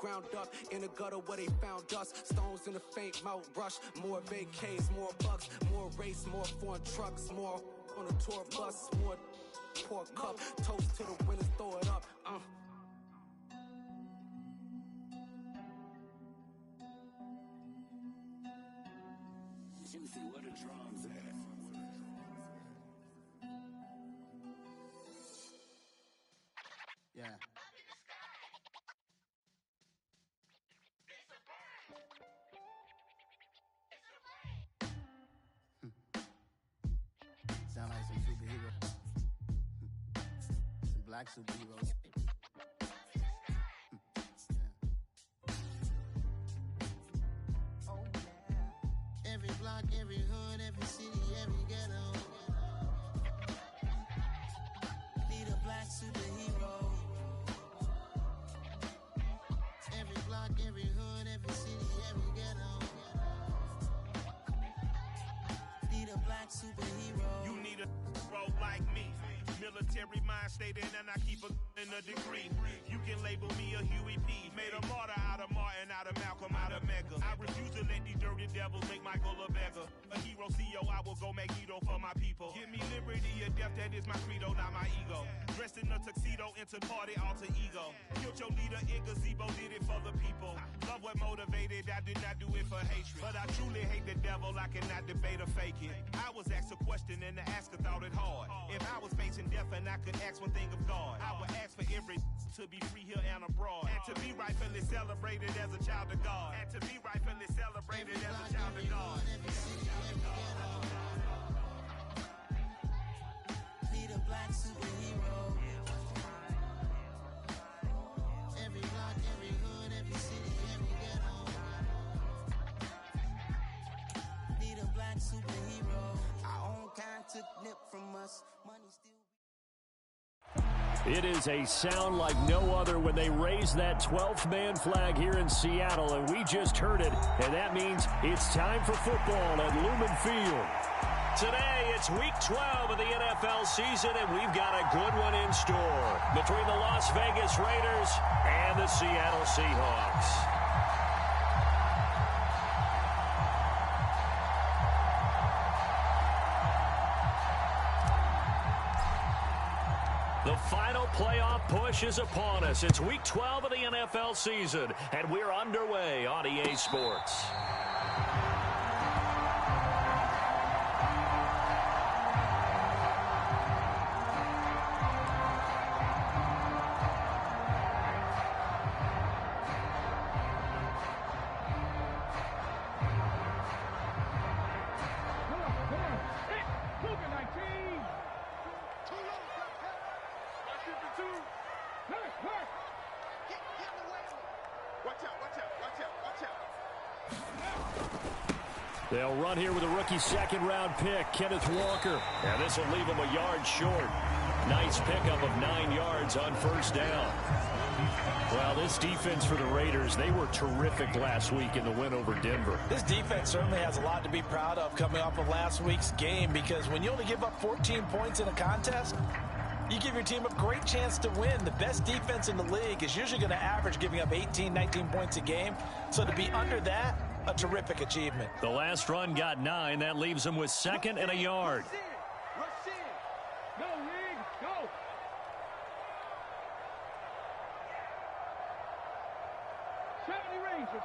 ground up in the gutter where they found us. Stones in the faint mouth rush. More vacays, more bucks, more race, more foreign trucks, more on a tour bus, more pour cup. Toast to the winners, throw it up. Juicy, where the drums at? Yeah. Sound like some superheroes. Some black superheroes. Every block, every hood, every city, every ghetto. Need a black superhero. Every block, every hood, every city, every ghetto. Need a black superhero. You need a bro like me. Military mind stated, and I keep in a degree. You can label me a Huey P. Made a martyr out of Martin, out of Malcolm, out of Mega. I refuse to let these dirty devils make Michael a beggar. A hero CEO, I will go Magneto for my people. Give me liberty or death, that is my credo, not my ego. Dressed in a tuxedo, into party, alter ego. Killed your leader, in gazebo, did it for the people. Love what motivated, I did not do it for hatred. But I truly hate the devil, I cannot debate or fake it. I was asked a question and the asker thought it hard. If I was facing death and I could ask one thing of God, I would ask for every to be free here and abroad, and to be rightfully celebrated as a child of God, and to be rightfully celebrated as a child of God. Need a black superhero. Every block, every hood, every city, every ghetto. Need a black superhero. Our own kind took nip from us. Money still. It is a sound like no other when they raise that 12th man flag here in Seattle, and we just heard it, and that means it's time for football at Lumen Field. Today, it's week 12 of the NFL season, and we've got a good one in store between the Las Vegas Raiders and the Seattle Seahawks. The final playoff push is upon us. It's week 12 of the NFL season, and we're underway on EA Sports. They'll run here with a rookie second-round pick, Kenneth Walker. And this will leave him a yard short. Nice pickup of 9 yards on first down. Well, this defense for the Raiders, they were terrific last week in the win over Denver. This defense certainly has a lot to be proud of coming off of last week's game, because when you only give up 14 points in a contest, you give your team a great chance to win. The best defense in the league is usually going to average giving up 18, 19 points a game. So to be under that, a terrific achievement. The last run got 9. That leaves them with second and a yard. Go, Rig, go. Seventy Ranger.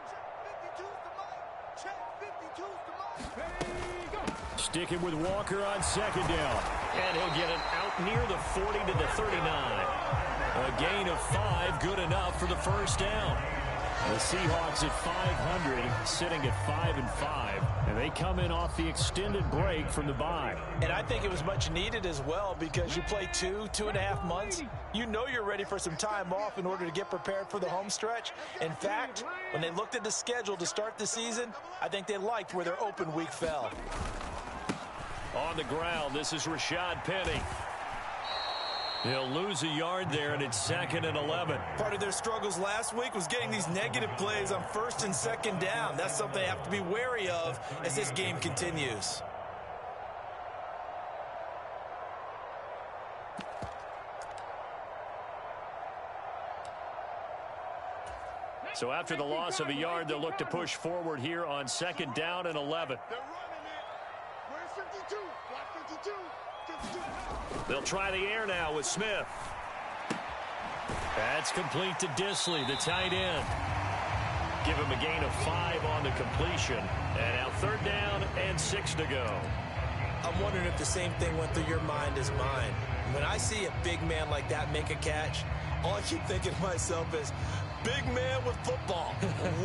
Check 52's the mic. Check 52's the mic. Ready, go. Sticking with Walker on second down. And he'll get it out near the 40 to the 39. A gain of 5, good enough for the first down. The Seahawks at 500, sitting at 5-5, and they come in off the extended break from the bye. And I think it was much needed as well, because you play 2.5 months. You know you're ready for some time off in order to get prepared for the home stretch. In fact, when they looked at the schedule to start the season, I think they liked where their open week fell. On the ground, this is Rashad Penny. He'll lose a yard there, and it's 2nd and 11. Part of their struggles last week was getting these negative plays on 1st and 2nd down. That's something they have to be wary of as this game continues. So after the loss of a yard, they'll look to push forward here on 2nd down and 11. They're running it. Where's 52? Block 52. 52. They'll try the air now with Smith. That's complete to Disley, the tight end. Give him a gain of 5 on the completion. And now 3rd down and 6 to go. I'm wondering if the same thing went through your mind as mine. When I see a big man like that make a catch, all I keep thinking to myself is, big man with football.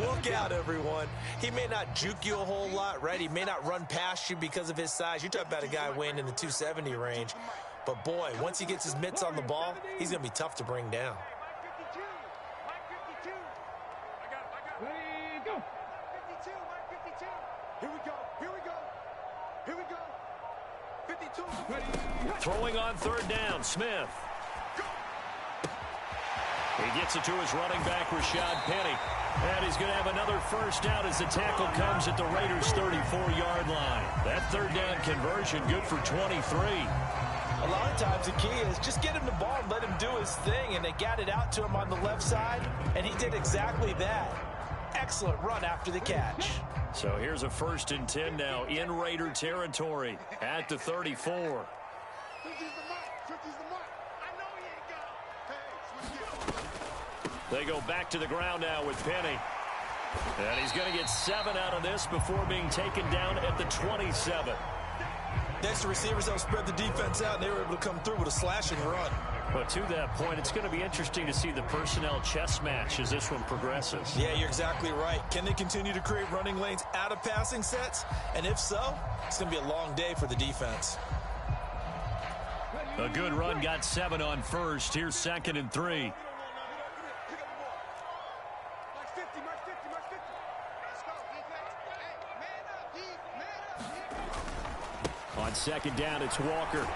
Look out, everyone. He may not juke you a whole lot, right? He may not run past you because of his size. You're talking about a guy weighing in the 270 range. But, boy, once he gets his mitts on the ball, he's going to be tough to bring down. Throwing on 3rd down, Smith. He gets it to his running back, Rashad Penny. And he's going to have another 1st down as the tackle comes at the Raiders' 34-yard line. That 3rd down conversion good for 23. A lot of times the key is just get him the ball and let him do his thing, and they got it out to him on the left side, and he did exactly that. Excellent run after the catch. So here's a 1st and 10 now in Raider territory at the 34. They go back to the ground now with Penny. And he's going to get 7 out of this before being taken down at the 27. Next, the receivers don't spread the defense out, and they were able to come through with a slash and run. But to that point, it's going to be interesting to see the personnel chess match as this one progresses. Yeah, you're exactly right. Can they continue to create running lanes out of passing sets? And if so, it's going to be a long day for the defense. A good run got 7 on 1st. Here's 2nd and 3. On 2nd down, it's Walker.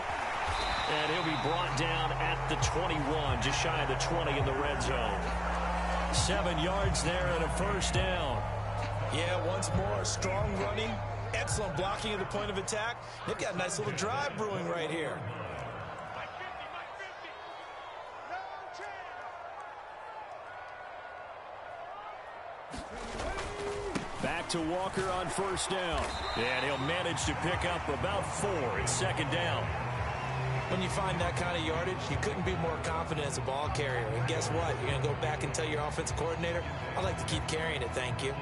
And he'll be brought down at the 21, just shy of the 20 in the red zone. 7 yards there and a 1st down. Yeah, once more, strong running, excellent blocking at the point of attack. They've got a nice little drive brewing right here. Back to Walker on 1st down. And he'll manage to pick up about 4 at 2nd down. When you find that kind of yardage, you couldn't be more confident as a ball carrier. And guess what? You're going to go back and tell your offensive coordinator, I'd like to keep carrying it, thank you.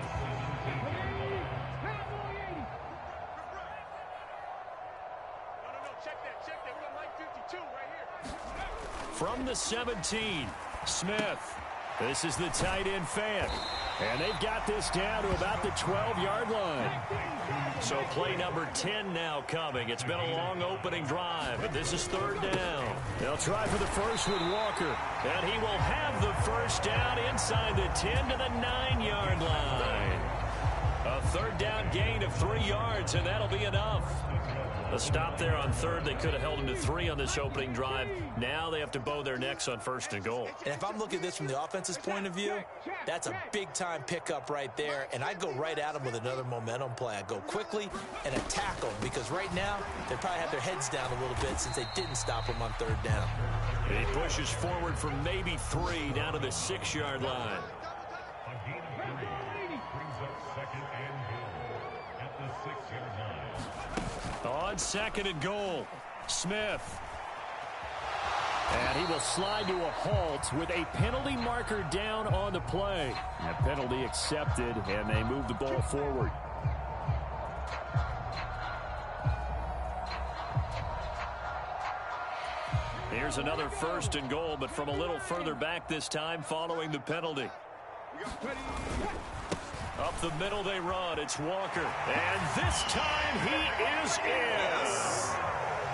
From the 17, Smith. This is the tight end fan. And they've got this down to about the 12-yard line. So play number 10 now coming. It's been a long opening drive, but this is 3rd down. They'll try for the first with Walker. And he will have the 1st down inside the 10 to the 9-yard line. A 3rd down gain of 3 yards, and that'll be enough. A stop there on 3rd. They could have held him to 3 on this opening drive. Now they have to bow their necks on 1st and goal. And if I'm looking at this from the offense's point of view, that's a big-time pickup right there. And I'd go right at him with another momentum play. I'd go quickly and attack them because right now they probably have their heads down a little bit since they didn't stop him on 3rd down. He pushes forward for maybe 3 down to the 6-yard line. On 2nd and goal, Smith. And he will slide to a halt with a penalty marker down on the play. A penalty accepted, and they move the ball forward. Here's another 1st and goal, but from a little further back this time following the penalty. Up the middle they run. It's Walker. And this time he is in.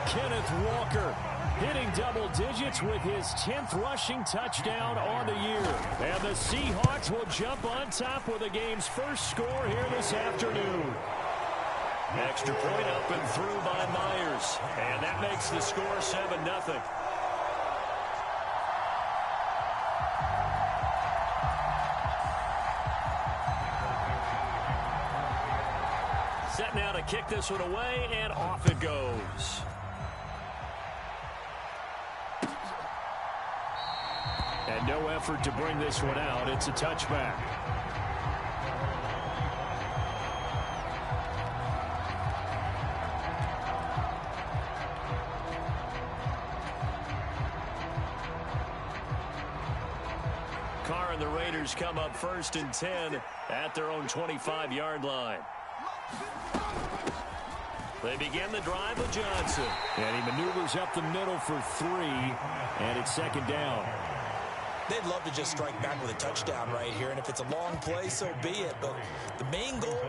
Kenneth Walker hitting double digits with his 10th rushing touchdown on the year. And the Seahawks will jump on top with the game's first score here this afternoon. Extra point up and through by Myers. And that makes the score 7-0. Set now to kick this one away, and off it goes. And no effort to bring this one out. It's a touchback. Carr and the Raiders come up 1st and 10 at their own 25-yard line. They begin the drive with Johnson. And he maneuvers up the middle for 3, and it's 2nd down. They'd love to just strike back with a touchdown right here, and if it's a long play, so be it. But the main goal,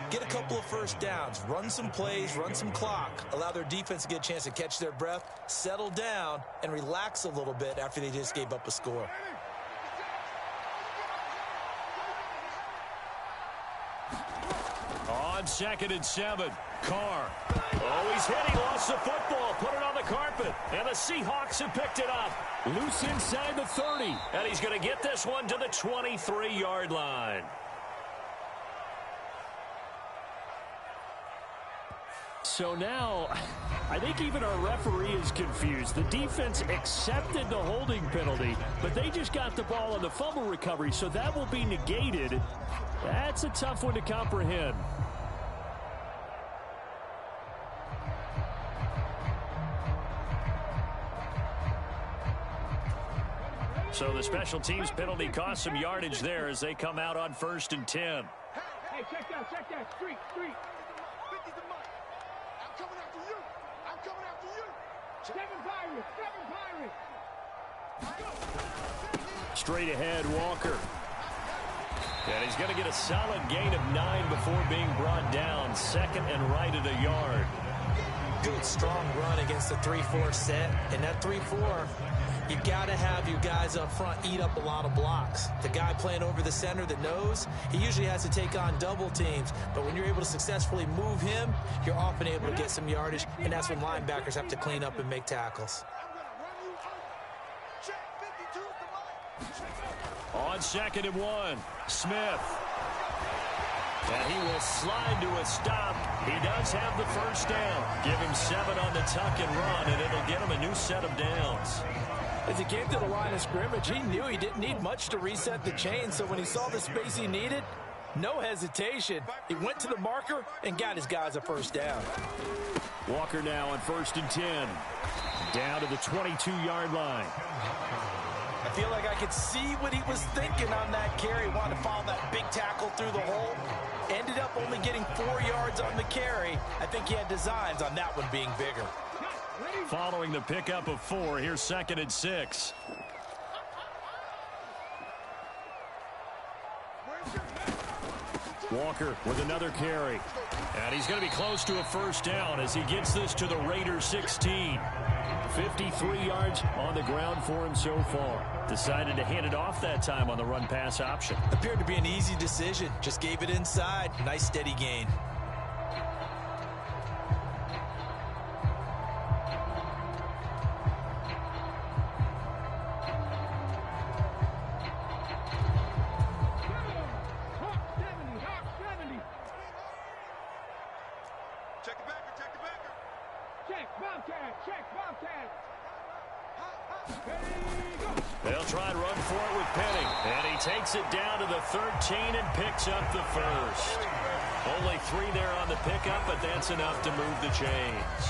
get a couple of first downs, run some plays, run some clock, allow their defense to get a chance to catch their breath, settle down, and relax a little bit after they just gave up a score. On 2nd and 7, Carr. Oh, he's hit. He lost the football. Put it on the carpet. And the Seahawks have picked it up. Loose inside the 30. And he's going to get this one to the 23-yard line. So now, I think even our referee is confused. The defense accepted the holding penalty, but they just got the ball on the fumble recovery, so that will be negated. That's a tough one to comprehend. So the special teams penalty cost some yardage there as they come out on 1st and 10. Hey, check that. Street. 50 to Mike. I'm coming after you. Seven Pirates. Straight ahead, Walker. And he's going to get a solid gain of 9 before being brought down. 2nd and right at a yard. Good, strong run against the 3-4 set. And that 3-4, you've got to have your guys up front eat up a lot of blocks. The guy playing over the center that knows, he usually has to take on double teams. But when you're able to successfully move him, you're often able to get some yardage, and that's when linebackers have to clean up and make tackles. On 2nd and 1, Smith. And he will slide to a stop. He does have the first down. Give him 7 on the tuck and run, and it'll get him a new set of downs. As he came to the line of scrimmage, he knew he didn't need much to reset the chain, so when he saw the space he needed, no hesitation. He went to the marker and got his guys a first down. Walker now on 1st and 10. Down to the 22-yard line. I feel like I could see what he was thinking on that carry. Wanted to follow that big tackle through the hole. Ended up only getting 4 yards on the carry. I think he had designs on that one being bigger. Following the pickup of 4, here's 2nd and 6. Walker with another carry. And he's going to be close to a first down as he gets this to the Raiders 16. 53 yards on the ground for him so far. Decided to hand it off that time on the run-pass option. Appeared to be an easy decision. Just gave it inside. Nice steady gain. They'll try and run for it with Penning. And he takes it down to the 13 and picks up the first. Only 3 there on the pickup, but that's enough to move the chains.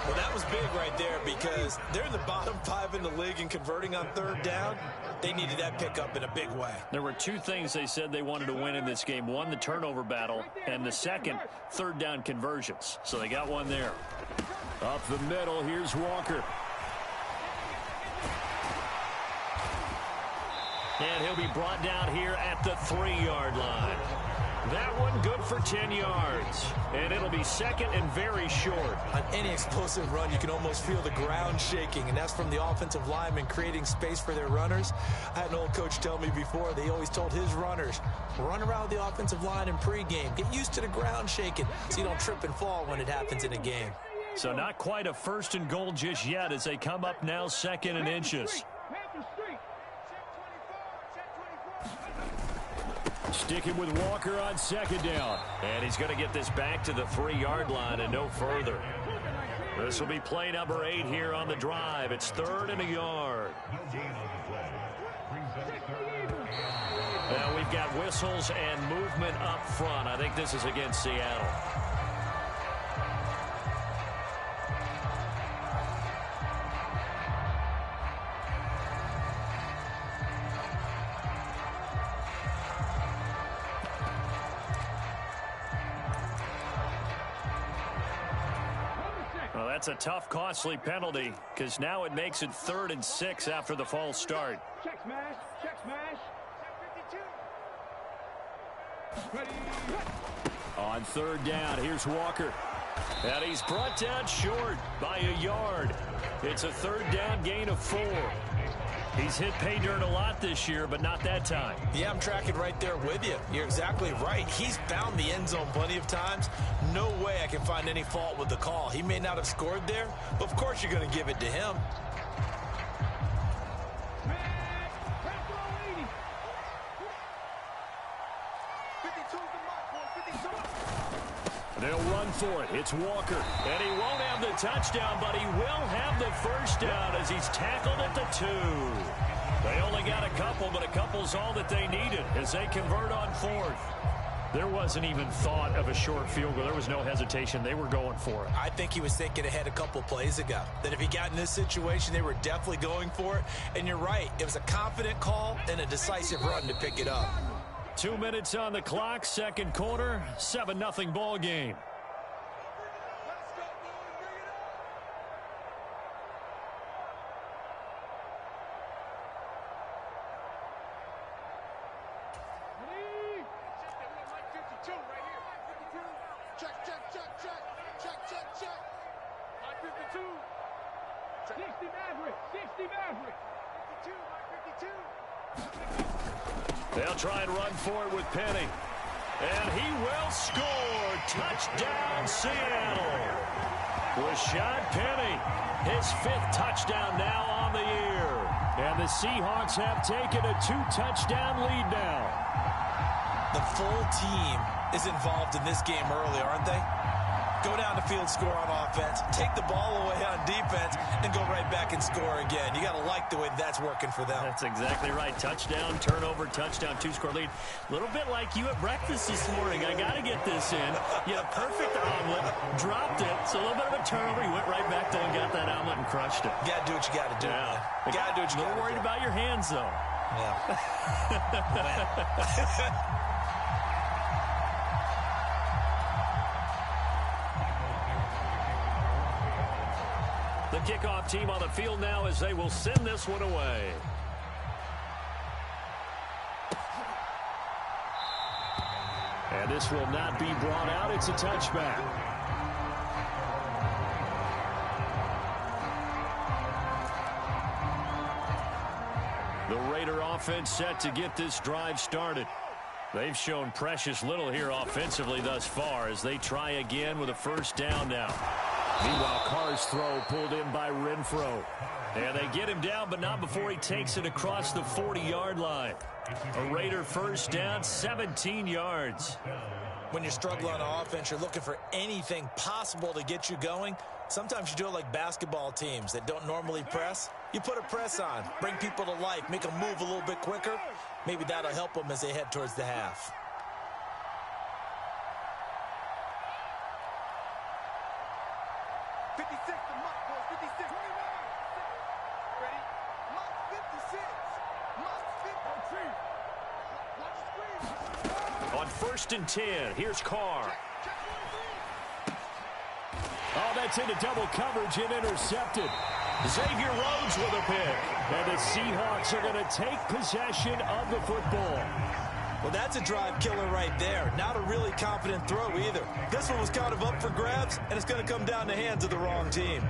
Well, that was big right there because they're in the bottom 5 in the league and converting on 3rd down. They needed that pickup in a big way. There were 2 things they said they wanted to win in this game. One, the turnover battle, and the second, 3rd down conversions. So they got one there. Up the middle, here's Walker. And he'll be brought down here at the 3-yard line. That one good for 10 yards. And it'll be 2nd and very short. On any explosive run, you can almost feel the ground shaking, and that's from the offensive linemen creating space for their runners. I had an old coach tell me before, they always told his runners, run around the offensive line in pregame. Get used to the ground shaking so you don't trip and fall when it happens in a game. So not quite a 1st and goal just yet as they come up now 2nd and inches. Sticking with Walker on 2nd down. And he's going to get this back to the 3-yard line and no further. This will be play number 8 here on the drive. It's 3rd and a yard. Now we've got whistles and movement up front. I think this is against Seattle. Well, that's a tough, costly penalty because now it makes it 3rd and 6 after the false start. Check smash. Check smash. Ready. On 3rd down, here's Walker. And he's brought down short by a yard. It's a 3rd down gain of 4. He's hit pay dirt a lot this year, but not that time. Yeah, I'm tracking right there with you. You're exactly right. He's found the end zone plenty of times. No way I can find any fault with the call. He may not have scored there, but of course you're going to give it to him. They'll run for it. It's Walker. And he won't have the touchdown, but he will have the first down as he's tackled at the 2. They only got a couple, but a couple's all that they needed as they convert on 4th. There wasn't even thought of a short field goal. There was no hesitation. They were going for it. I think he was thinking ahead a couple plays ago. That if he got in this situation, they were definitely going for it. And you're right. It was a confident call and a decisive run to pick it up. 2 minutes on the clock, 2nd quarter, 7-0 ball game. They'll try and run for it with Penny. And he will score. Touchdown, Seattle. Rashad Penny, his 5th touchdown now on the year. And the Seahawks have taken a 2-touchdown lead now. The full team is involved in this game early, aren't they? Go down the field, score on offense, take the ball away on defense, and go right back and score again. You got to like the way that's working for them. That's exactly right. Touchdown, turnover, touchdown, 2-score lead. A little bit like you at breakfast this morning. I got to get this in. You had a perfect omelet, dropped it. So a little bit of a turnover. You went right back there and got that omelet and crushed it. You got to do what you got to do. Yeah. You got to do what you got to do. A little worried about your hands, though. Yeah. The kickoff team on the field now as they will send this one away. And this will not be brought out. It's a touchback. The Raider offense set to get this drive started. They've shown precious little here offensively thus far as they try again with a 1st down now. Meanwhile, Carr's throw pulled in by Renfro. And they get him down, but not before he takes it across the 40-yard line. A Raider 1st down, 17 yards. When you're struggling on offense, you're looking for anything possible to get you going. Sometimes you do it like basketball teams that don't normally press. You put a press on, bring people to life, make them move a little bit quicker. Maybe that'll help them as they head towards the half. On 1st and 10, here's Carr. Oh, that's into double coverage and intercepted. Xavier Rhodes with a pick. And the Seahawks are going to take possession of the football. Well, that's a drive killer right there. Not a really confident throw either. This one was kind of up for grabs, and it's going to come down the hands of the wrong team.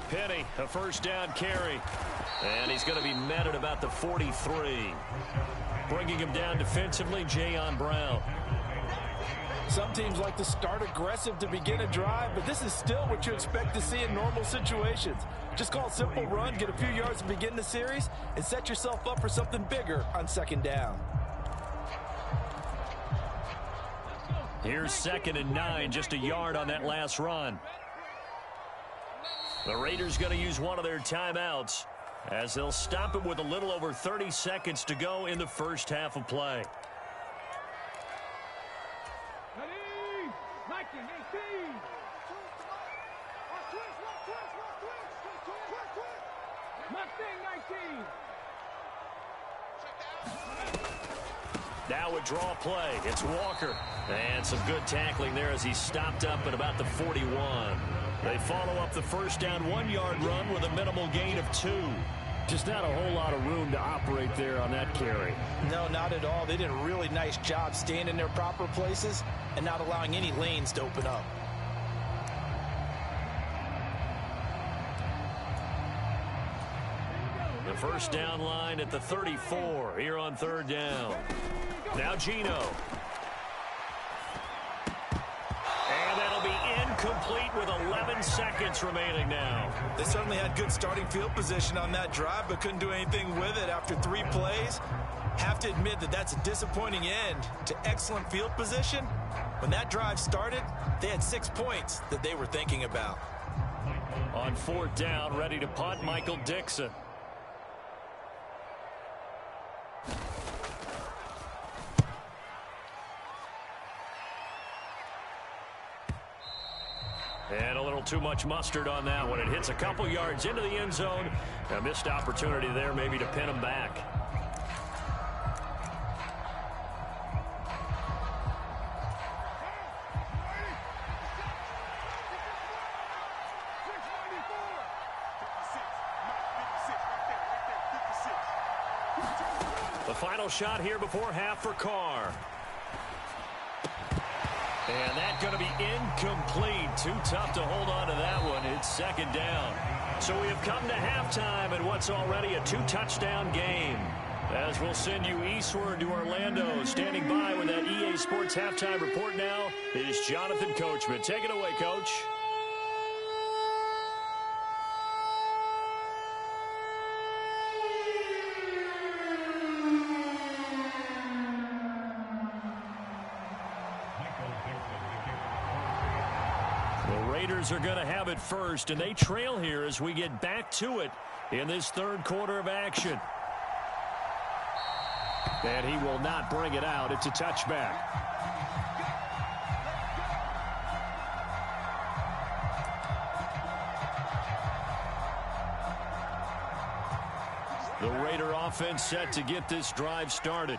Penny, a 1st down carry. And he's going to be met at about the 43. Bringing him down defensively, Jayon Brown. Some teams like to start aggressive to begin a drive, but this is still what you expect to see in normal situations. Just call a simple run, get a few yards to begin the series, and set yourself up for something bigger on second down. Here's 2nd and 9, just a yard on that last run. The Raiders going to use one of their timeouts as they'll stop it with a little over 30 seconds to go in the first half of play. Now a draw play. It's Walker. And some good tackling there as he stopped up at about the 41. They follow up the first down 1-yard run with a minimal gain of 2. Just not a whole lot of room to operate there on that carry. No, not at all. They did a really nice job staying in their proper places and not allowing any lanes to open up. The first down line at the 34 here on 3rd down. Now Geno. And that'll be incomplete with 11 seconds remaining now. They certainly had good starting field position on that drive, but couldn't do anything with it after 3 plays. Have to admit that that's a disappointing end to excellent field position. When that drive started, they had 6 points that they were thinking about. On 4th down, ready to punt, Michael Dixon. And a little too much mustard on that one. It hits a couple yards into the end zone. A missed opportunity there maybe to pin him back. The final shot here before half for Carr. And that's going to be incomplete. Too tough to hold on to that one. It's 2nd down. So we have come to halftime in what's already a 2-touchdown game. As we'll send you eastward to Orlando. Standing by with that EA Sports halftime report now is Jonathan Coachman. Take it away, Coach. Are going to have it first, and they trail here as we get back to it in this 3rd quarter of action. And he will not bring it out. It's a touchback. The Raider offense set to get this drive started.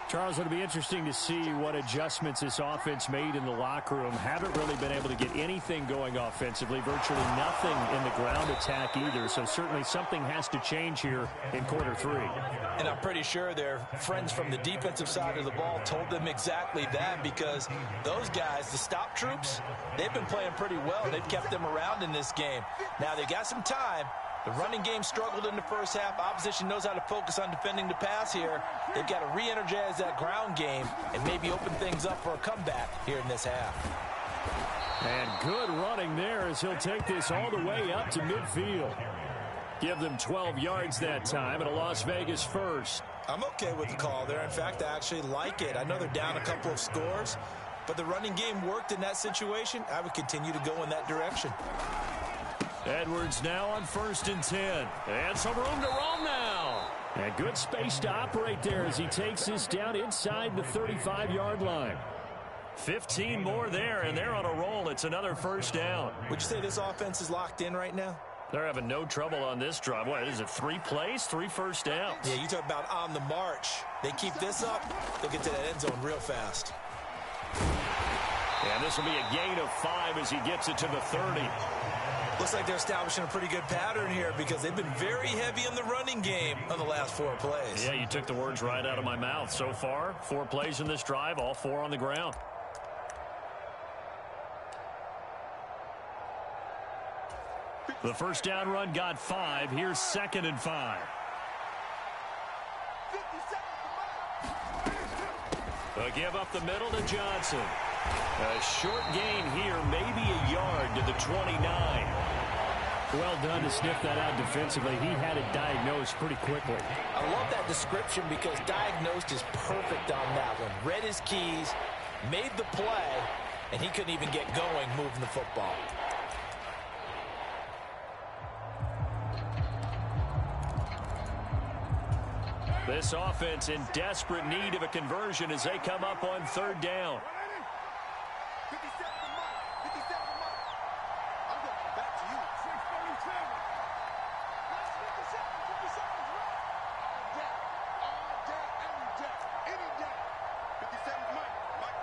Charles, it'll be interesting to see what adjustments this offense made in the locker room. Haven't really been able to get anything going offensively. Virtually nothing in the ground attack either. So certainly something has to change here in quarter 3. And I'm pretty sure their friends from the defensive side of the ball told them exactly that, because those guys, the stop troops, they've been playing pretty well. They've kept them around in this game. Now they got some time. The running game struggled in the first half. Opposition knows how to focus on defending the pass here. They've got to re-energize that ground game and maybe open things up for a comeback here in this half. And good running there as he'll take this all the way up to midfield. Give them 12 yards that time and a Las Vegas first. I'm okay with the call there. In fact, I actually like it. I know they're down a couple of scores, but the running game worked in that situation. I would continue to go in that direction. Edwards now on 1st and 10. And some room to roam now. And good space to operate there as he takes this down inside the 35-yard line. 15 more there, and they're on a roll. It's another first down. Would you say this offense is locked in right now? They're having no trouble on this drive. What is it, 3 plays, 3 first downs? Yeah, you talk about on the march. They keep this up, they'll get to that end zone real fast. And this will be a gain of 5 as he gets it to the 30. Looks like they're establishing a pretty good pattern here because they've been very heavy in the running game on the last 4 plays. Yeah, you took the words right out of my mouth. So far, 4 plays in this drive, all 4 on the ground. The first down run got 5. Here's 2nd and 5. They'll give up the middle to Johnson. A short gain here, maybe a yard to the 29. Well done to sniff that out defensively. He had it diagnosed pretty quickly. I love that description because diagnosed is perfect on that one. Read his keys, made the play, and he couldn't even get going moving the football. This offense in desperate need of a conversion as they come up on third down. 57 to Mike. 57 to Mike. I'm going back to you. 637. That's 57. 57 is right. All day, every day, any day. 57 is Mike. Mike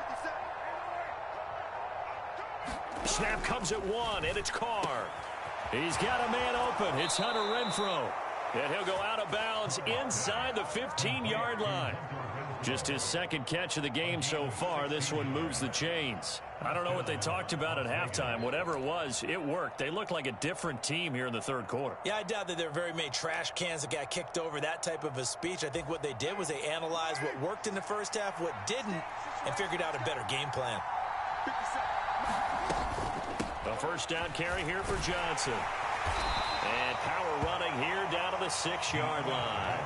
57. Snap comes at one, and it's Carr. He's got a man open. It's Hunter Renfrow. And he'll go out of bounds inside the 15-yard line. Just his second catch of the game so far. This one moves the chains. I don't know what they talked about at halftime. Whatever it was, it worked. They look like a different team here in the third quarter. Yeah, I doubt that there are very many trash cans that got kicked over, that type of a speech. I think what they did was they analyzed what worked in the first half, what didn't, and figured out a better game plan. A first down carry here for Johnson. And power running here down to the 6-yard line.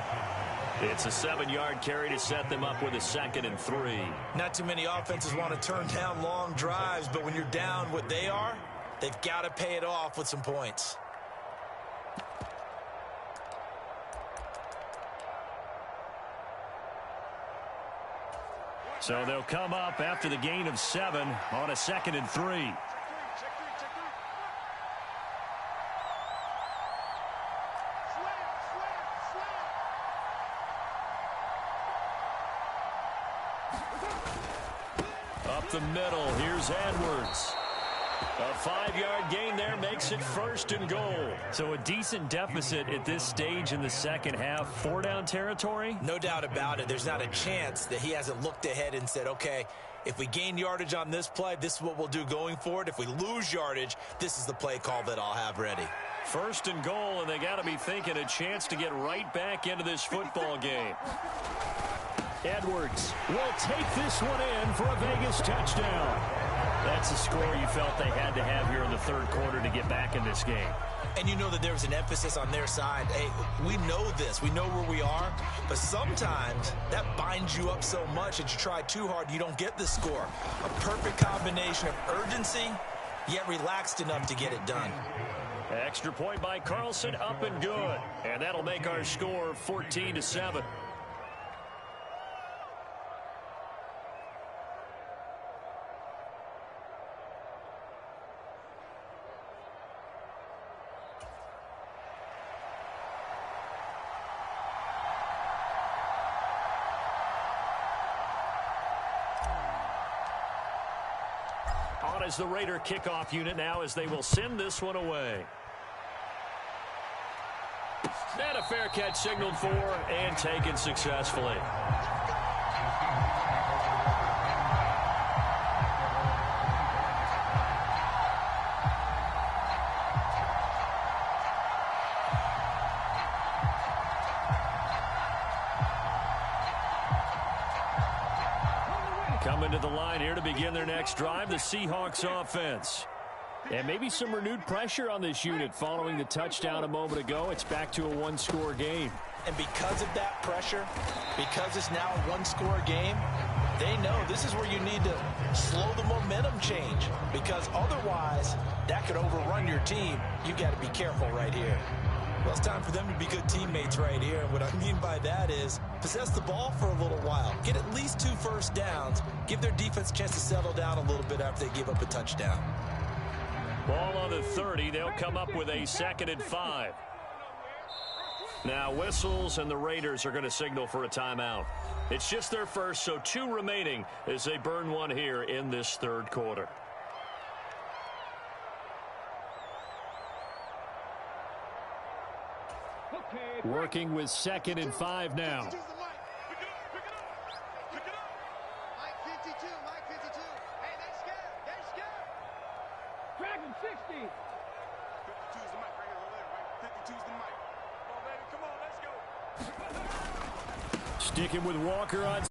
It's a 7-yard carry to set them up with a 2nd and 3. Not too many offenses want to turn down long drives, but when you're down what they are, they've got to pay it off with some points. So they'll come up after the gain of 7 on a 2nd and 3. Up the middle, here's Edwards. A 5-yard gain there makes it 1st and goal. So a decent deficit at this stage in the second half. 4-down territory? No doubt about it. There's not a chance that he hasn't looked ahead and said, okay, if we gain yardage on this play, this is what we'll do going forward. If we lose yardage, this is the play call that I'll have ready. 1st and goal, and they got to be thinking a chance to get right back into this football game. Edwards will take this one in for a Vegas touchdown. That's a score you felt they had to have here in the third quarter to get back in this game. And you know that there was an emphasis on their side. Hey, we know this. We know where we are. But sometimes that binds you up so much that you try too hard, you don't get the score. A perfect combination of urgency, yet relaxed enough to get it done. Extra point by Carlson, up and good. And that'll make our score 14-7. On as the Raider kickoff unit now as they will send this one away. And a fair catch signaled for and taken successfully. Coming to the line here to begin their next drive, the Seahawks offense. And maybe some renewed pressure on this unit following the touchdown a moment ago. It's back to a one-score game. And because of that pressure, because it's now a one-score game, they know this is where you need to slow the momentum change. Because otherwise, that could overrun your team. You got to be careful right here. Well, it's time for them to be good teammates right here. And what I mean by that is possess the ball for a little while. Get at least 2 first downs. Give their defense a chance to settle down a little bit after they give up a touchdown. Ball on the 30. They'll come up with a 2nd and 5. Now whistles and the Raiders are going to signal for a timeout. It's just their first, so 2 remaining as they burn one here in this third quarter. Working with 2nd and 5 now. Dragon 60. 52's the mic right here over there, right? 52's the mic. Come on, baby. Come on, let's go. Sticking with Walker on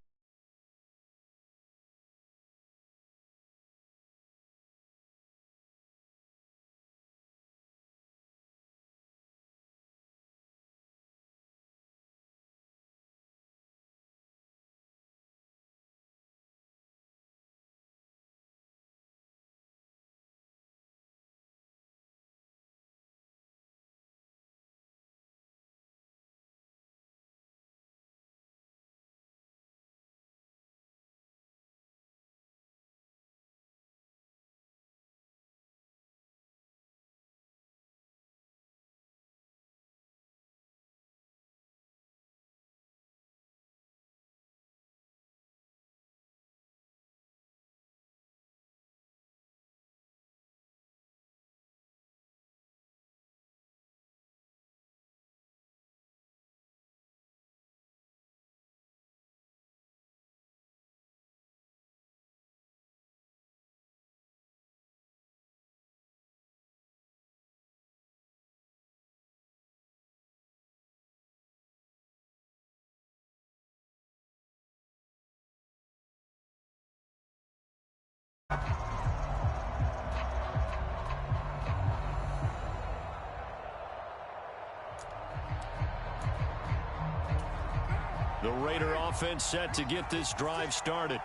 The Raider offense set to get this drive started.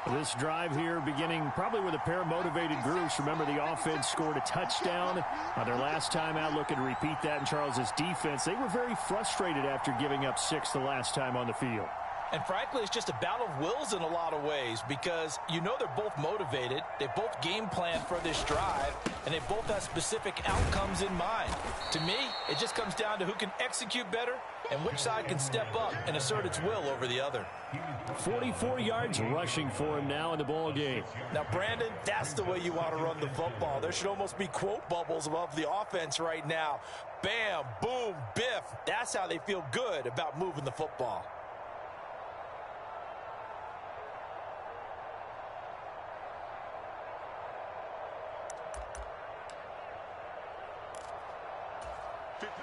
This drive here beginning probably with a pair of motivated groups. Remember, the offense scored a touchdown on their last time out. Looking to repeat that in Charles's defense. They were very frustrated after giving up 6 the last time on the field. And frankly, it's just a battle of wills in a lot of ways because you know they're both motivated. They both game plan for this drive, and they both have specific outcomes in mind. To me, it just comes down to who can execute better and which side can step up and assert its will over the other. 44 yards rushing for him now in the ball game. Now, Brandon, that's the way you want to run the football. There should almost be quote bubbles above the offense right now. Bam, boom, biff. That's how they feel good about moving the football.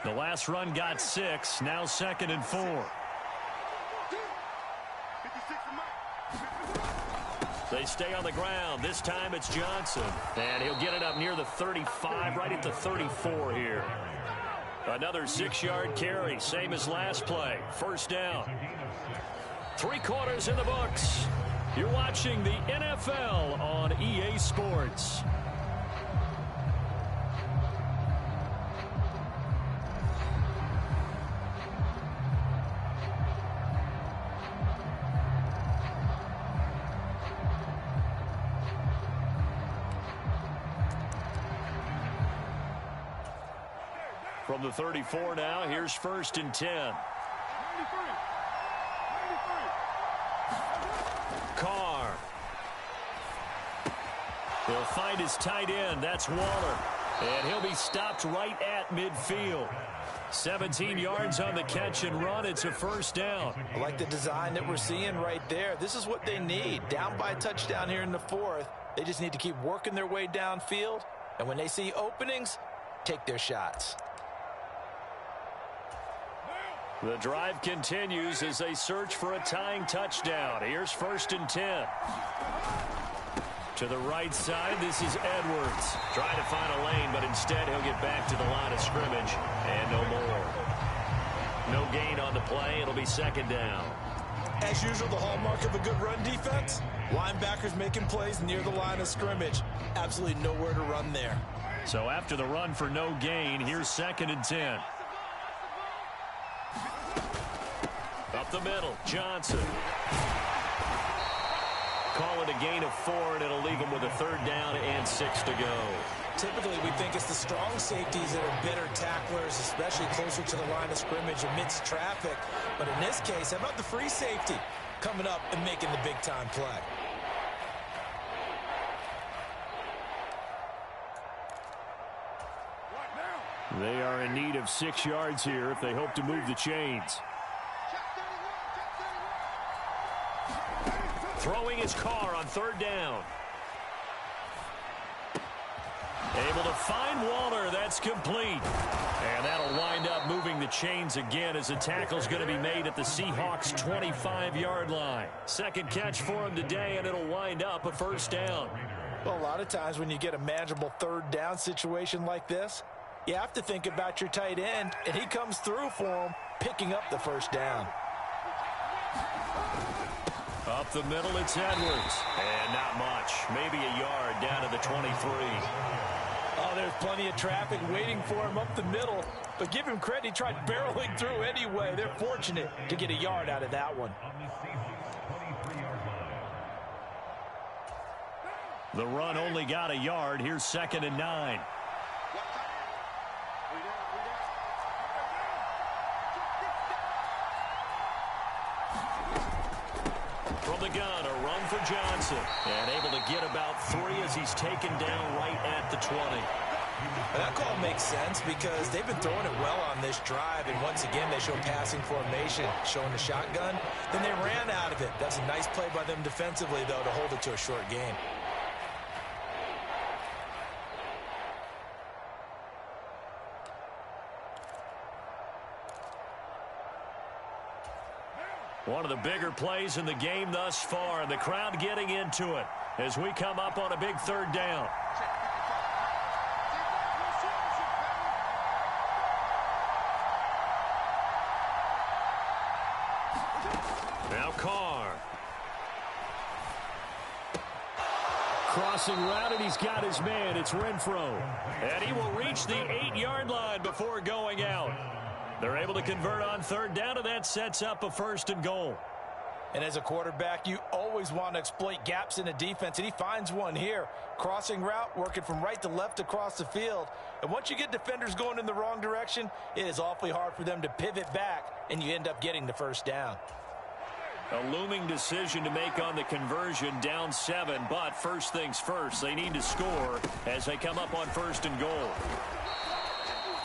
The last run got 6, now 2nd and 4. They stay on the ground. This time it's Johnson. And he'll get it up near the 35, right at the 34 here. Another 6-yard carry, same as last play. First down. 3 quarters in the books. You're watching the NFL on EA Sports. From the 34 now, here's 1st and 10. Carr. He'll find his tight end. That's Waller. And he'll be stopped right at midfield. 17 yards on the catch and run. It's a first down. I like the design that we're seeing right there. This is what they need. Down by a touchdown here in the 4th. They just need to keep working their way downfield. And when they see openings, take their shots. The drive continues as they search for a tying touchdown. Here's 1st and 10. To the right side, this is Edwards. Trying to find a lane, but instead he'll get back to the line of scrimmage. And no more. No gain on the play. It'll be 2nd down. As usual, the hallmark of a good run defense, linebackers making plays near the line of scrimmage. Absolutely nowhere to run there. So after the run for no gain, here's 2nd and 10. Up the middle, Johnson. Call it a gain of 4, and it'll leave him with a 3rd down and 6 to go. Typically, we think it's the strong safeties that are better tacklers, especially closer to the line of scrimmage amidst traffic. But in this case, how about the free safety coming up and making the big-time play? They are in need of 6 yards here if they hope to move the chains. Throwing his Carr on 3rd down. Able to find Waller. That's complete. And that'll wind up moving the chains again as the tackle's going to be made at the Seahawks' 25-yard line. 2nd catch for him today, and it'll wind up a 1st down. Well, a lot of times when you get a manageable 3rd down situation like this, you have to think about your tight end, and he comes through for him, picking up the 1st down. Up the middle, it's Edwards. And not much. Maybe a yard down to the 23. Oh, there's plenty of traffic waiting for him up the middle. But give him credit, he tried barreling through anyway. They're fortunate to get a yard out of that one. The run only got a yard. Here's 2nd and 9. From the gun, a run for Johnson. And able to get about 3 as he's taken down right at the 20. And that call makes sense because they've been throwing it well on this drive. And once again, they show passing formation, showing the shotgun. Then they ran out of it. That's a nice play by them defensively, though, to hold it to a short game. One of the bigger plays in the game thus far, and the crowd getting into it as we come up on a big 3rd down. Now Carr. Crossing route, and he's got his man. It's Renfro. And he will reach the 8-yard line before going out. They're able to convert on third down, and that sets up a 1st and goal. And as a quarterback, you always want to exploit gaps in the defense, and he finds one here. Crossing route, working from right to left across the field. And once you get defenders going in the wrong direction, it is awfully hard for them to pivot back, and you end up getting the 1st down. A looming decision to make on the conversion, down 7, but first things first, they need to score as they come up on 1st and goal.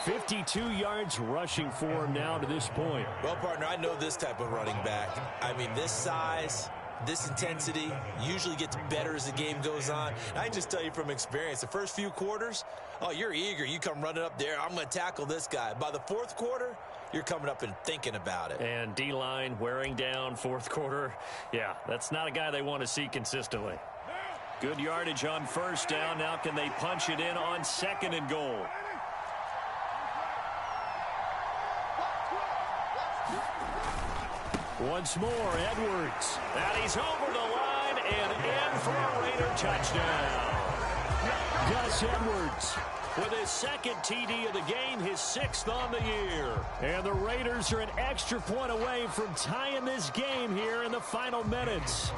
52 yards rushing for him now to this point. Well, partner, I know this type of running back. I mean, this size, this intensity usually gets better as the game goes on. And I can just tell you from experience, the first few quarters, oh, you're eager. You come running up there, I'm going to tackle this guy. By the 4th quarter, you're coming up and thinking about it. And D-line wearing down 4th quarter. Yeah, that's not a guy they want to see consistently. Good yardage on 1st down. Now can they punch it in on 2nd and goal? Once more, Edwards. And he's over the line and in for a Raider touchdown. Gus Edwards with his 2nd TD of the game, his 6th on the year. And the Raiders are an extra point away from tying this game here in the final minutes.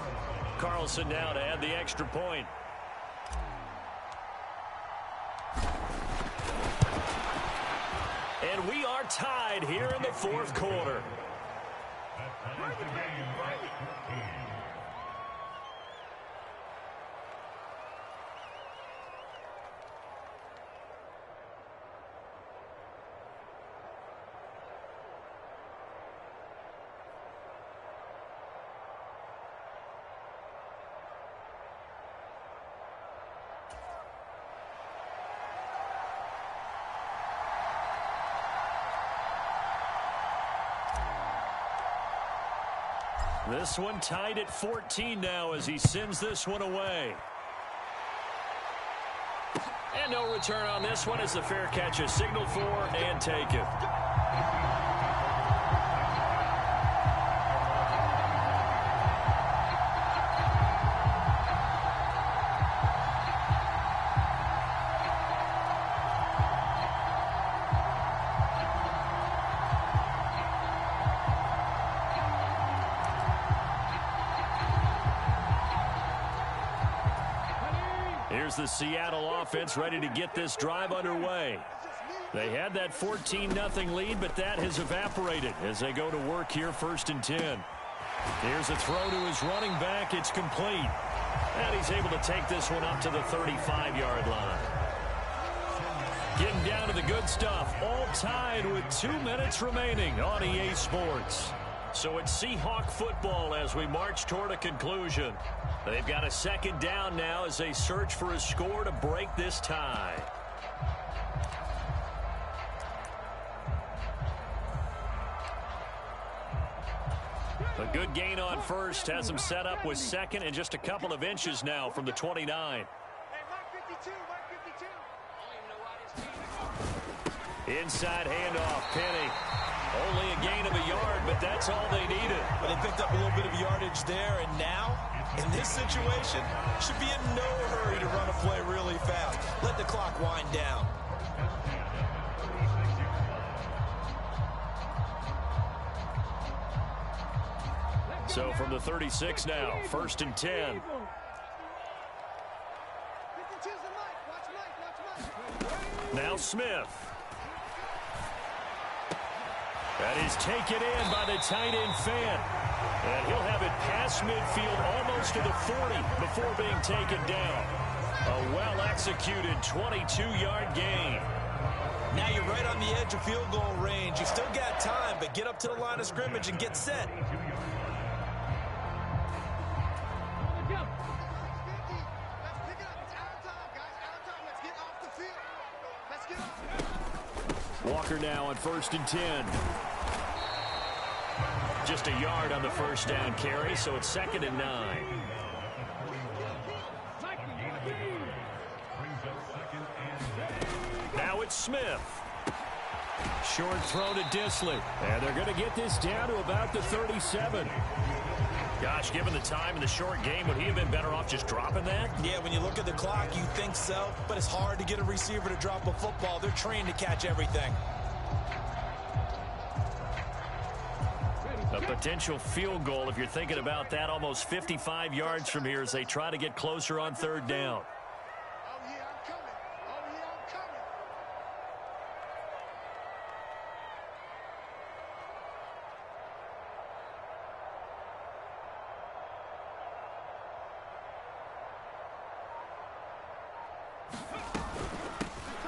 Carlson now to add the extra point. And we are tied here in the 4th quarter. This one tied at 14 now as he sends this one away. And no return on this one as the fair catch is signaled for and taken. Here's the Seattle offense ready to get this drive underway. They had that 14-0 lead, but that has evaporated as they go to work here 1st and 10. Here's a throw to his running back. It's complete. And he's able to take this one up to the 35-yard line. Getting down to the good stuff. All tied with 2 minutes remaining on EA Sports. So it's Seahawk football as we march toward a conclusion. They've got a 2nd down now as they search for a score to break this tie. A good gain on 1st has them set up with 2nd and just a couple of inches now from the 29. Inside handoff, Penny. Only a gain of a yard, but that's all they needed. But they picked up a little bit of yardage there, and now, in this situation, should be in no hurry to run a play really fast. Let the clock wind down. So from the 36 now, 1st and 10. Now Smith. That is taken in by the tight end Fant. And he'll have it past midfield almost to the 40 before being taken down. A well-executed 22-yard gain. Now you're right on the edge of field goal range. You've still got time, but get up to the line of scrimmage and get set. Walker now on 1st and 10. Just a yard on the 1st down carry, so it's 2nd and 9. Now it's Smith. Short throw to Dissly. And they're going to get this down to about the 37. Gosh, given the time in the short game, would he have been better off just dropping that? Yeah, when you look at the clock, you think so. But it's hard to get a receiver to drop a football. They're trained to catch everything. A potential field goal, if you're thinking about that, almost 55 yards from here as they try to get closer on third down. Oh, yeah, I'm coming. Oh, yeah, I'm coming.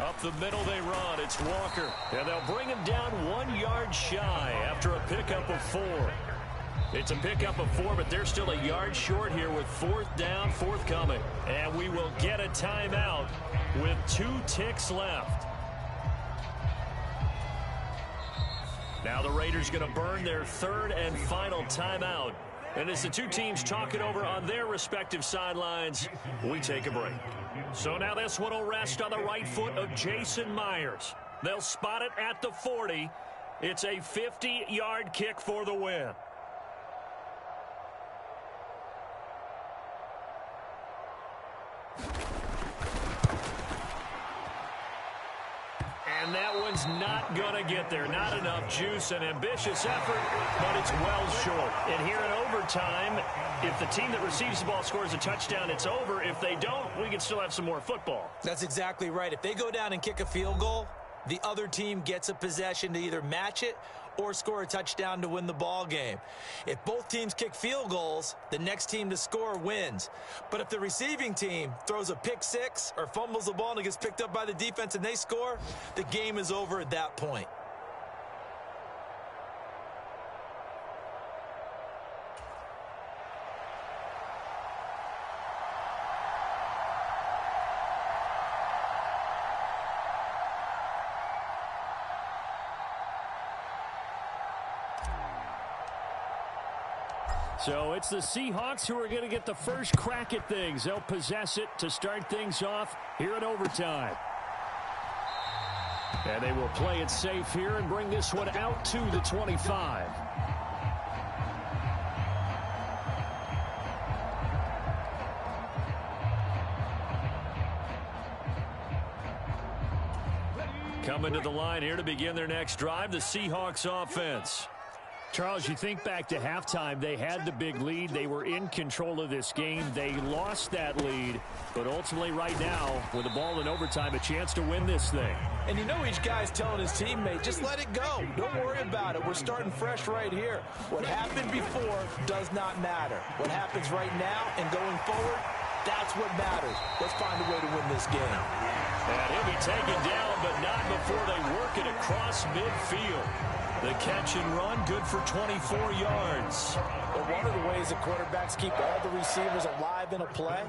Up the middle they run. It's Walker. And they'll bring him down 1 yard shy after a pickup of 4. It's a pickup of 4, but they're still a yard short here with fourth down forthcoming. And we will get a timeout with 2 ticks left. Now the Raiders going to burn their third and final timeout. And as the two teams talk it over on their respective sidelines, we take a break. So now this one will rest on the right foot of Jason Myers. They'll spot it at the 40. It's a 50-yard kick for the win. And that one's not going to get there. Not enough juice. An ambitious effort, but it's well short. And here in overtime, if the team that receives the ball scores a touchdown, it's over. If they don't, we can still have some more football. That's exactly right. If they go down and kick a field goal, the other team gets a possession to either match it or score a touchdown to win the ball game. If both teams kick field goals, the next team to score wins. But if the receiving team throws a pick six or fumbles the ball and it gets picked up by the defense and they score, the game is over at that point. So it's the Seahawks who are going to get the first crack at things. They'll possess it to start things off here in overtime. And they will play it safe here and bring this one out to the 25. Coming to the line here to begin their next drive, the Seahawks offense. Charles, you think back to halftime, they had the big lead. They were in control of this game. They lost that lead, but ultimately right now, with the ball in overtime, a chance to win this thing. And you know each guy's telling his teammate, just let it go. Don't worry about it. We're starting fresh right here. What happened before does not matter. What happens right now and going forward, that's what matters. Let's find a way to win this game. And he'll be taken down, but not before they work it across midfield. The catch and run, good for 24 yards. But one of the ways that quarterbacks keep all the receivers alive in a play,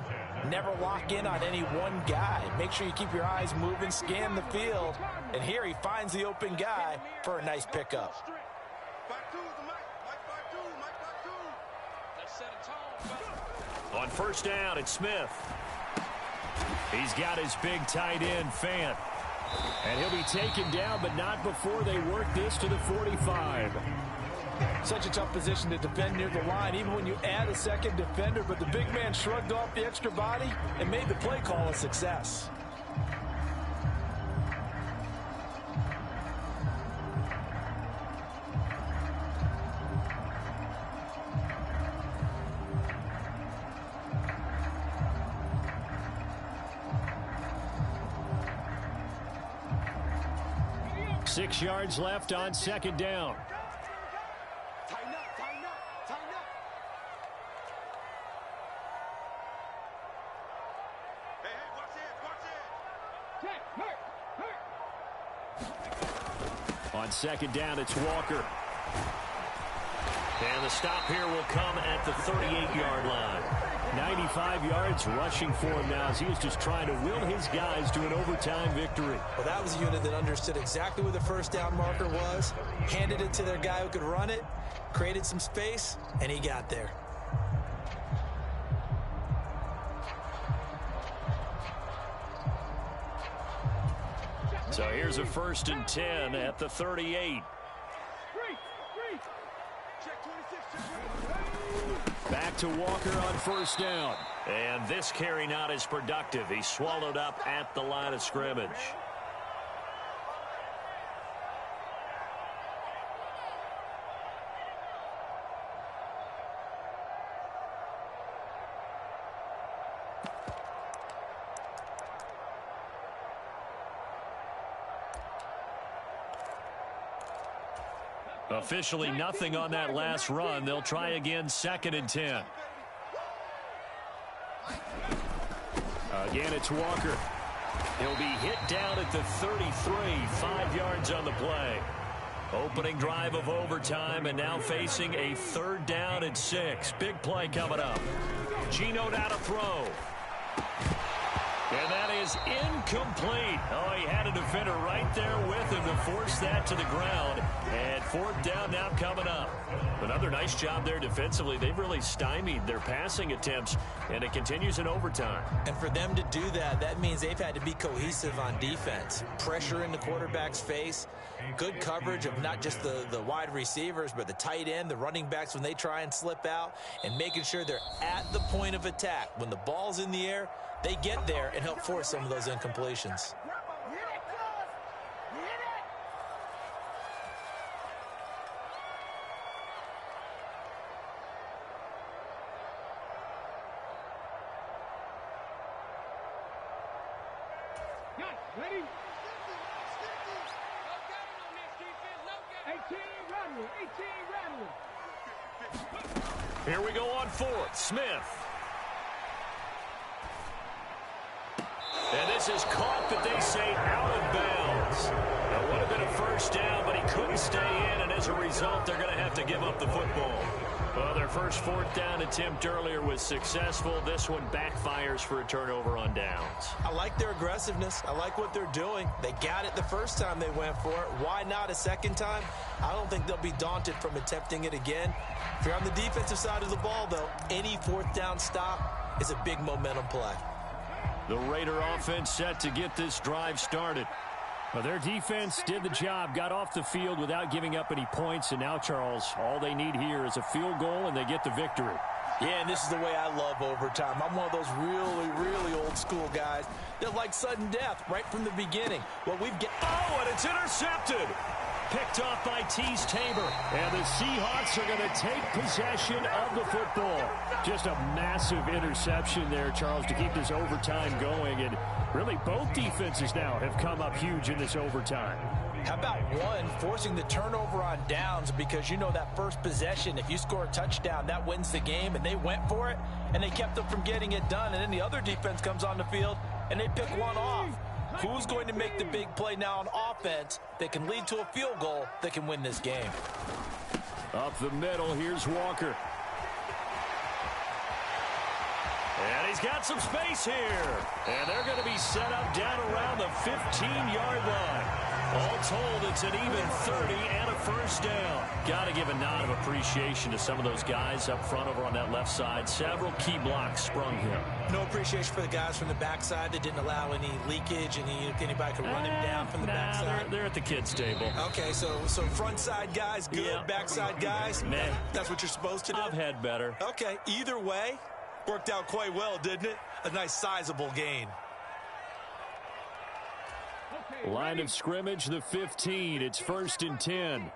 never lock in on any one guy. Make sure you keep your eyes moving, scan the field. And here he finds the open guy for a nice pickup. On first down, it's Smith. He's got his big tight end, Fant. And he'll be taken down, but not before they work this to the 45. Such a tough position to defend near the line, even when you add a second defender. But the big man shrugged off the extra body and made the play call a success. Six yards left on second down. Tighten up, tighten up, tighten up. Hey, watch it, watch it. On second down, it's Walker. And the stop here will come at the 38-yard line. 95 yards rushing for him now as he was just trying to will his guys to an overtime victory. Well, that was a unit that understood exactly where the first down marker was, handed it to their guy who could run it, created some space, and he got there. So here's a 1st and 10 at the 38. Back to Walker on 1st down. And this carry not as productive. He's swallowed up at the line of scrimmage. Officially nothing on that last run. They'll try again, 2nd and 10. Again, it's Walker. He'll be hit down at the 33, 5 yards on the play. Opening drive of overtime, and now facing a 3rd down and 6. Big play coming up. Geno now to throw. And that is incomplete. Oh, he had a defender right there with him to force that to the ground. And 4th down now coming up. Another nice job there defensively. They've really stymied their passing attempts, and it continues in overtime. And for them to do that, that means they've had to be cohesive on defense. Pressure in the quarterback's face. Good coverage of not just the wide receivers, but the tight end, the running backs when they try and slip out, and making sure they're at the point of attack. When the ball's in the air, they get there and help force some of those incompletions. Ready? 18 rattling. Here we go on 4th. Smith. And this is caught, but they say out of bounds. That would have been a 1st down, but he couldn't stay in, and as a result, they're going to have to give up the football. Well, their first 4th down attempt earlier was successful. This one backfires for a turnover on downs. I like their aggressiveness. I like what they're doing. They got it the first time they went for it. Why not a second time? I don't think they'll be daunted from attempting it again. If you're on the defensive side of the ball, though, any 4th down stop is a big momentum play. The Raider offense set to get this drive started. Well, their defense did the job, got off the field without giving up any points, and now, Charles, all they need here is a field goal, and they get the victory. Yeah, and this is the way I love overtime. I'm one of those really, really old school guys that like sudden death right from the beginning. Well, Oh, and it's intercepted. Picked off by Teez Tabor. And the Seahawks are going to take possession of the football. Just a massive interception there, Charles, to keep this overtime going. And really, both defenses now have come up huge in this overtime. How about one forcing the turnover on downs, because you know that first possession, if you score a touchdown, that wins the game, and they went for it, and they kept them from getting it done, and then the other defense comes on the field, and they pick one off. Who's going to make the big play now on offense that can lead to a field goal that can win this game? Up the middle, here's Walker. And he's got some space here. And they're going to be set up down around the 15-yard line. All told, it's an even 30 and a 1st down. Got to give a nod of appreciation to some of those guys up front over on that left side. Several key blocks sprung here. No appreciation for the guys from the backside that didn't allow any leakage, and anybody could run him down from the backside. They're at the kids' table. Okay, so front side guys good, yeah. Backside guys, man, that's what you're supposed to do? I've had better. Okay, either way, worked out quite well, didn't it? A nice sizable gain. Line of scrimmage, the 15. It's 1st and 10.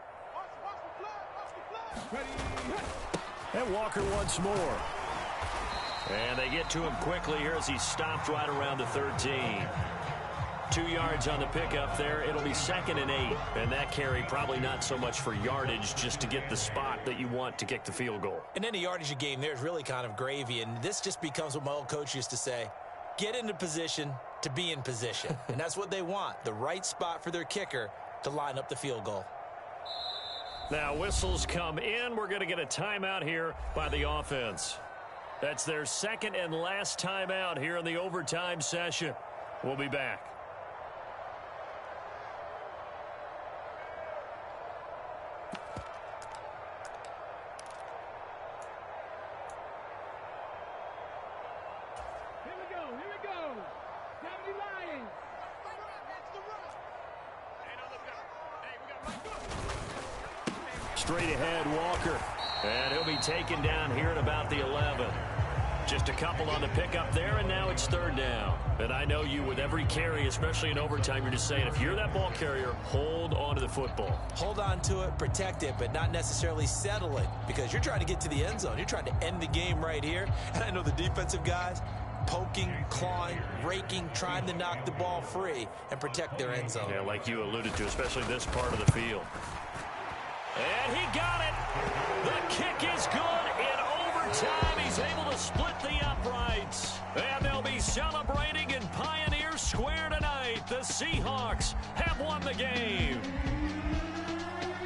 And Walker once more. And they get to him quickly here as he stopped right around the 13. 2 yards on the pickup there. It'll be 2nd and 8. And that carry probably not so much for yardage, just to get the spot that you want to kick the field goal. And any yardage game there is really kind of gravy. And this just becomes what my old coach used to say. Get into position to be in position. And that's what they want, the right spot for their kicker to line up the field goal. Now whistles come in. We're going to get a timeout here by the offense. That's their 2nd and last timeout here in the overtime session. We'll be back. Straight ahead, Walker. And he'll be taken down here at about the 11. Just a couple on the pickup there, and now it's third down. And I know you, with every carry, especially in overtime, you're just saying, if you're that ball carrier, hold on to the football. Hold on to it, protect it, but not necessarily settle it, because you're trying to get to the end zone. You're trying to end the game right here. And I know the defensive guys poking, clawing, raking, trying to knock the ball free and protect their end zone. Yeah, like you alluded to, especially this part of the field. And he got it. The kick is good in overtime. He's able to split the uprights. And they'll be celebrating in Pioneer Square tonight. The Seahawks have won the game.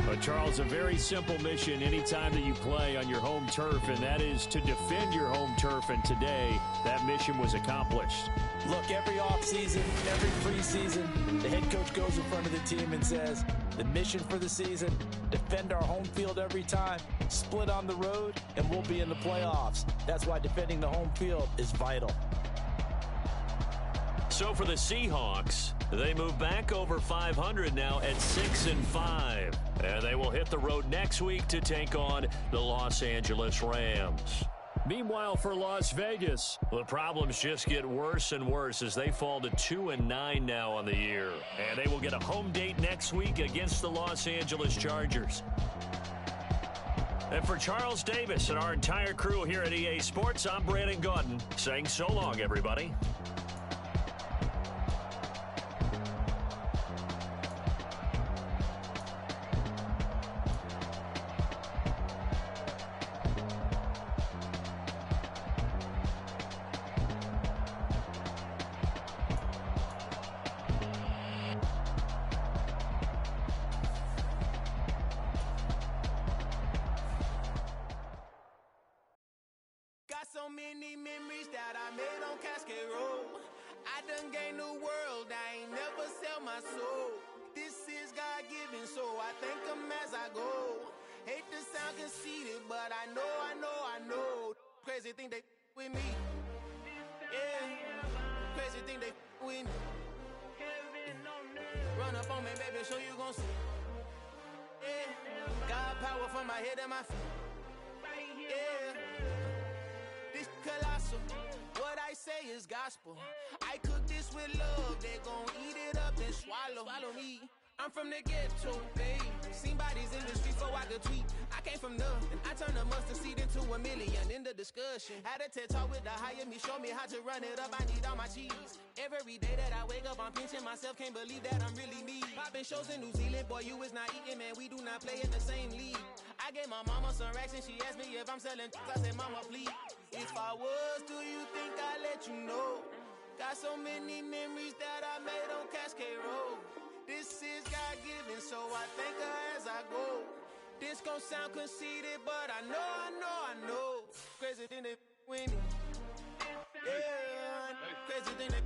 But, Charles, a very simple mission anytime that you play on your home turf, and that is to defend your home turf. And today, that mission was accomplished. Look, every offseason, every preseason, the head coach goes in front of the team and says, the mission for the season, defend our home field every time, split on the road, and we'll be in the playoffs. That's why defending the home field is vital. So for the Seahawks, they move back over 500 now at 6-5. And they will hit the road next week to take on the Los Angeles Rams. Meanwhile, for Las Vegas, the problems just get worse and worse as they fall to 2-9 now on the year. And they will get a home date next week against the Los Angeles Chargers. And for Charles Davis and our entire crew here at EA Sports, I'm Brandon Gaudin saying so long, everybody. So many memories that I made on Cascade Road. I done gained the world, I ain't never sell my soul. This is God-given, so I thank him as I go. Hate to sound conceited, but I know. Crazy thing they with me. Yeah, crazy thing they with me. Run up on me, baby, so you gon' see. Yeah, God power from my head and my feet. Yeah. This colossal, what I say is gospel. I cook this with love, they gon' eat it up and swallow me. I'm from the ghetto, babe. Seen bodies in the street so I could tweet. I came from nothing, I turned a mustard seed into a million in the discussion. Had a TED talk with the higher me, show me how to run it up, I need all my cheese. Every day that I wake up, I'm pinching myself, can't believe that I'm really me. Popping shows in New Zealand, boy, you is not eating, man, we do not play in the same league. I gave my mama some racks and she asked me if I'm selling I said, mama, please. If I was, do you think I'd let you know? Got so many memories that I made on Cascade Road. This is God-given, so I thank her as I go. This gon' sound conceited, but I know. Crazy thing they with me. Yeah, crazy thing they